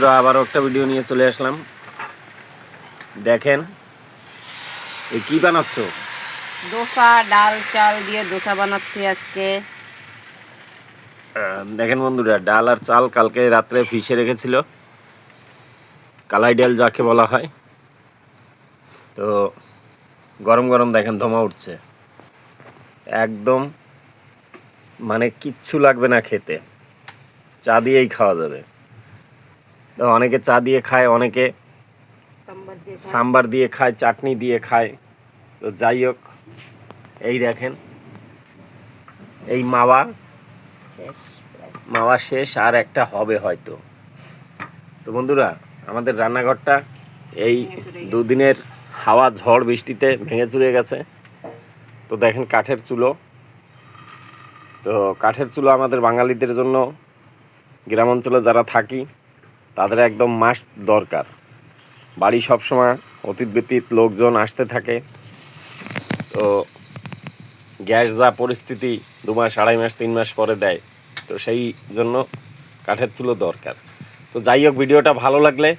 বন্ধুরা আবারও একটা ভিডিও নিয়ে চলে আসলাম। দেখেন এই কি বানাচ্ছ? দোসা, ডাল চাল দিয়ে দোসা বানাচ্ছি আজকে। দেখেন বন্ধুরা, ডাল আর চাল কালকে রাত্রে ভিজিয়ে রেখেছিল, কালাই ডাল যাকে বলা হয়। তো গরম গরম দেখেন ধোঁয়া উঠছে, একদম মানে কিচ্ছু লাগবে না খেতে, চা দিয়েই খাওয়া যাবে। তো অনেকে চা দিয়ে খায়, অনেকে সাম্বার দিয়ে খায়, চাটনি দিয়ে খায়। তো যাই হোক, এই দেখেন এই মাওয়া শেষ, আর একটা হবে হয়তো। তো বন্ধুরা, আমাদের রান্নাঘরটা এই দুদিনের হাওয়া ঝড় বৃষ্টিতে ভেঙে চুরে গেছে। তো দেখেন কাঠের চুলো, তো কাঠের চুলো আমাদের বাঙালিদের জন্য, গ্রাম অঞ্চলে যারা থাকি তাদের একদম মাস্ট দরকার। বাড়ি সবসময় অতীত ব্যতীত লোকজন আসতে থাকে। তো গ্যাস যা পরিস্থিতি 2 মাস, 2.5 মাস, 3 মাস পরে দেয়, তো সেই জন্য কাঠের চুলো দরকার। তো যাই হোক, ভিডিওটা ভালো লাগলে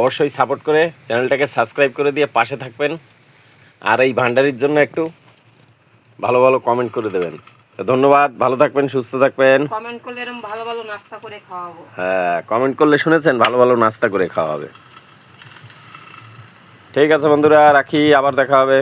অবশ্যই সাপোর্ট করে চ্যানেলটাকে সাবস্ক্রাইব করে দিয়ে পাশে থাকবেন। আর এই ভান্ডারির জন্য একটু ভালো ভালো কমেন্ট করে দেবেন। তো ধন্যবাদ, ভালো থাকবেন, সুস্থ থাকবেন। কমেন্ট করলে এরকম ভালো ভালো নাস্তা করে খাওয়াবো। হ্যাঁ, কমেন্ট করলে শুনেছেন, ভালো ভালো নাস্তা করে খাওয়া হবে। ঠিক আছে বন্ধুরা, রাখি, আবার দেখা হবে।